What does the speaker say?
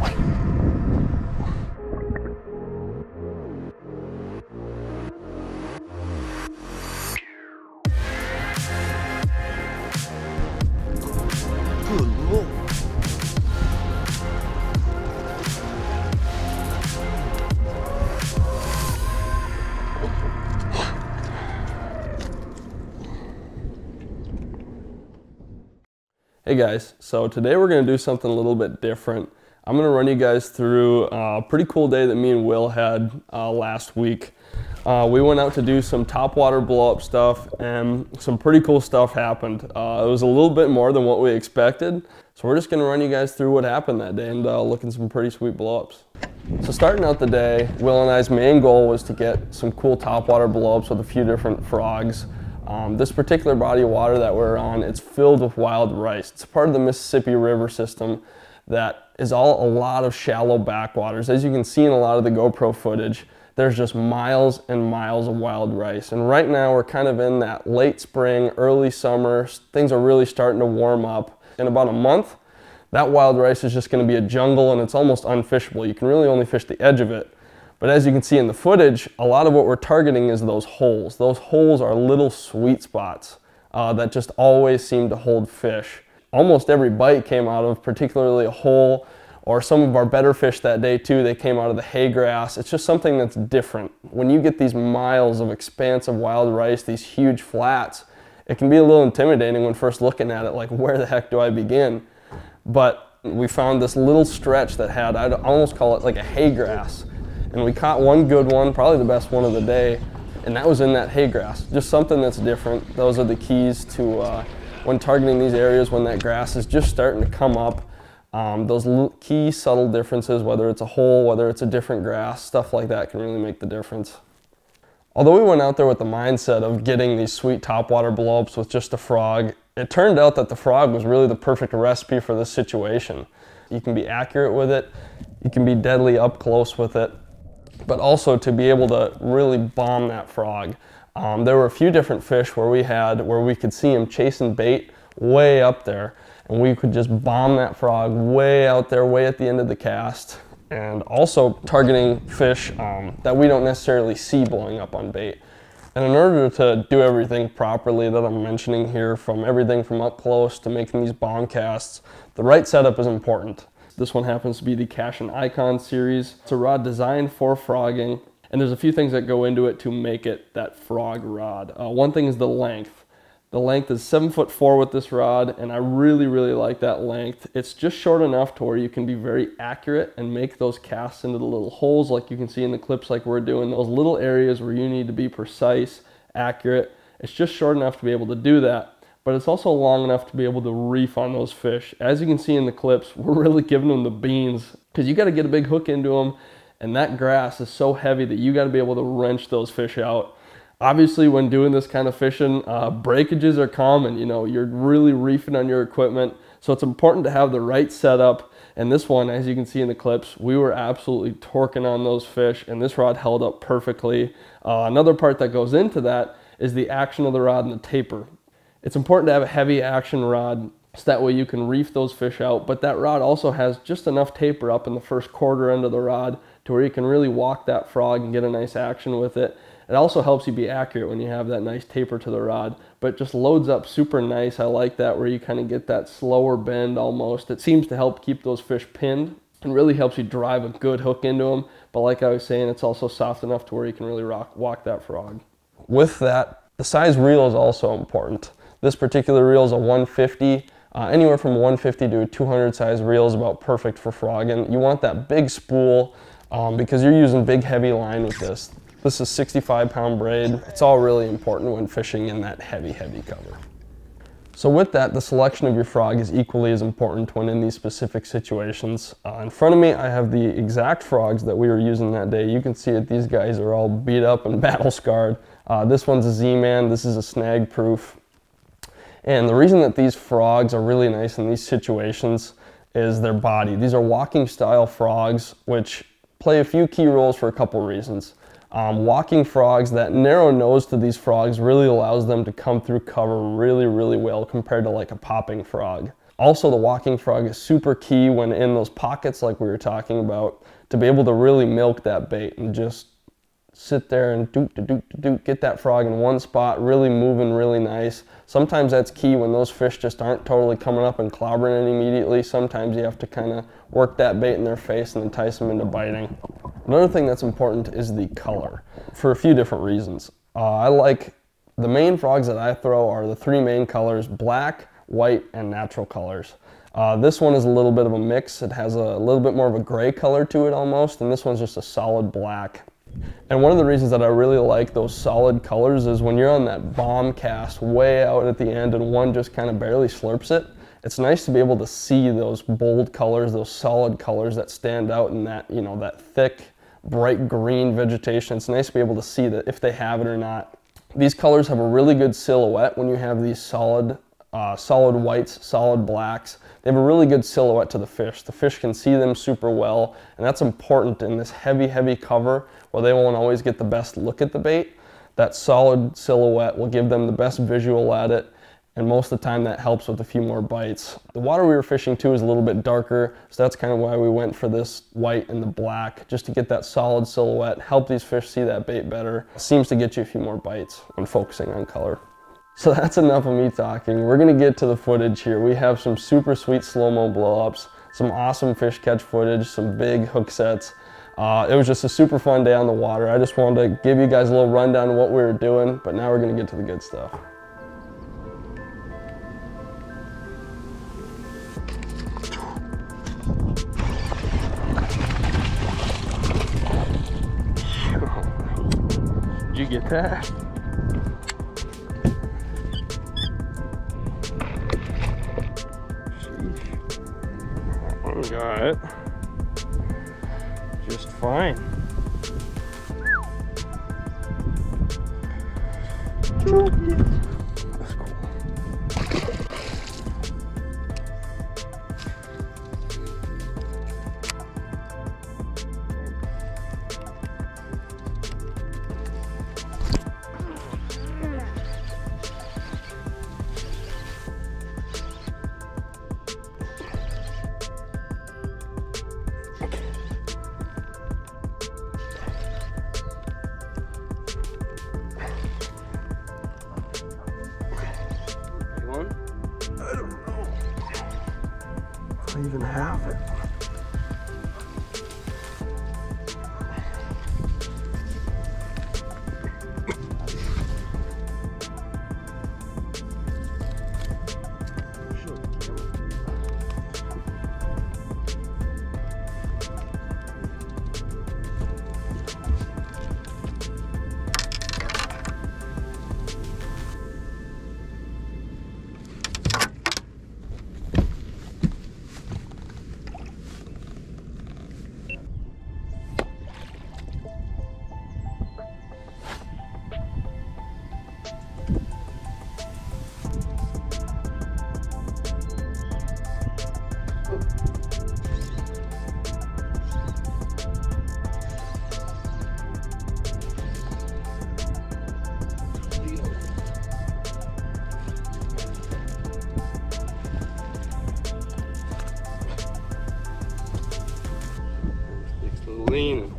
Good Lord. Hey guys, so today we're going to do something a little bit different. I'm going to run you guys through a pretty cool day that me and Will had last week. We went out to do some topwater blow up stuff, and some pretty cool stuff happened. It was a little bit more than what we expected, so we're just going to run you guys through what happened that day and look at some pretty sweet blow ups. So starting out the day, Will and I's main goal was to get some cool topwater blow ups with a few different frogs. This particular body of water that we're on, it's filled with wild rice. It's part of the Mississippi River system that is a lot of shallow backwaters. As you can see in a lot of the GoPro footage, there's just miles and miles of wild rice. And right now we're kind of in that late spring, early summer. Things are really starting to warm up. In about a month, that wild rice is just going to be a jungle and it's almost unfishable. You can really only fish the edge of it. But as you can see in the footage, a lot of what we're targeting is those holes. Those holes are little sweet spots that just always seem to hold fish. Almost every bite came out of particularly a hole, or some of our better fish that day too, they came out of the hay grass. It's just something that's different. When you get these miles of expansive wild rice, these huge flats, it can be a little intimidating when first looking at it, like where the heck do I begin? But we found this little stretch that had, I'd almost call it like a hay grass. And we caught one good one, probably the best one of the day, and that was in that hay grass. Just something that's different. Those are the keys to when targeting these areas when that grass is just starting to come up. Those key subtle differences, whether it's a hole, whether it's a different grass, stuff like that can really make the difference. Although we went out there with the mindset of getting these sweet topwater blow-ups with just a frog, it turned out that the frog was really the perfect recipe for this situation. You can be accurate with it, you can be deadly up close with it, but also to be able to really bomb that frog. There were a few different fish where we could see him chasing bait way up there, and we could just bomb that frog way out there, way at the end of the cast, and also targeting fish that we don't necessarily see blowing up on bait. And in order to do everything properly that I'm mentioning here, from everything from up close to making these bomb casts, the right setup is important. This one happens to be the Cash and Icon series. It's a rod designed for frogging, and there's a few things that go into it to make it that frog rod. One thing is the length. The length is 7'4" with this rod, and I really, really like that length. It's just short enough to where you can be very accurate and make those casts into the little holes like you can see in the clips like we're doing, those little areas where you need to be precise, accurate. It's just short enough to be able to do that, but it's also long enough to be able to reef on those fish. As you can see in the clips, we're really giving them the beans because you got to get a big hook into them, and that grass is so heavy that you got to be able to wrench those fish out. Obviously, when doing this kind of fishing, breakages are common. You know, you're really reefing on your equipment, so it's important to have the right setup. And this one, as you can see in the clips, we were absolutely torquing on those fish, and this rod held up perfectly. Another part that goes into that is the action of the rod and the taper. It's important to have a heavy action rod so that way you can reef those fish out, but that rod also has just enough taper up in the first quarter end of the rod to where you can really walk that frog and get a nice action with it. It also helps you be accurate when you have that nice taper to the rod, but it just loads up super nice. I like that, where you kind of get that slower bend almost. It seems to help keep those fish pinned and really helps you drive a good hook into them. But like I was saying, it's also soft enough to where you can really walk that frog. With that, the size reel is also important. This particular reel is a 150. Anywhere from 150 to a 200 size reel is about perfect for frogging. You want that big spool because you're using big heavy line with this. This is 65-pound braid. It's all really important when fishing in that heavy cover. So with that, the selection of your frog is equally as important when in these specific situations. In front of me, I have the exact frogs that we were using that day. You can see that these guys are all beat up and battle scarred. This one's a Z-Man, this is a snag proof. And the reason that these frogs are really nice in these situations is their body. These are walking style frogs, which play a few key roles for a couple reasons. Walking frogs, that narrow nose to these frogs really allows them to come through cover really, really well compared to like a popping frog. Also, the walking frog is super key when in those pockets like we were talking about, to be able to really milk that bait and just sit there and get that frog in one spot, really moving really nice. Sometimes that's key when those fish just aren't totally coming up and clobbering it immediately. Sometimes you have to kind of work that bait in their face and entice them into biting. Another thing that's important is the color, for a few different reasons. I like the main frogs that I throw are the three main colors: black, white, and natural colors. This one is a little bit of a mix. It has a little bit more of a gray color to it almost, and this one's just a solid black. And one of the reasons that I really like those solid colors is when you're on that bomb cast way out at the end and one just kind of barely slurps it, it's nice to be able to see those bold colors, those solid colors that stand out in that, you know, that thick, bright green vegetation. It's nice to be able to see that if they have it or not. These colors have a really good silhouette when you have these solid whites, solid blacks. They have a really good silhouette to the fish. The fish can see them super well, and that's important in this heavy cover where they won't always get the best look at the bait. That solid silhouette will give them the best visual at it, and most of the time that helps with a few more bites. The water we were fishing too is a little bit darker, so that's kind of why we went for this white and the black, just to get that solid silhouette, help these fish see that bait better. It seems to get you a few more bites when focusing on color. So that's enough of me talking. We're gonna get to the footage here. We have some super sweet slow-mo blow-ups, some awesome fish catch footage, some big hook sets. It was just a super fun day on the water. I just wanted to give you guys a little rundown of what we were doing, but now we're gonna get to the good stuff. Did you get that? Got it just fine. That's cool. I don't know if I even have it. Lean.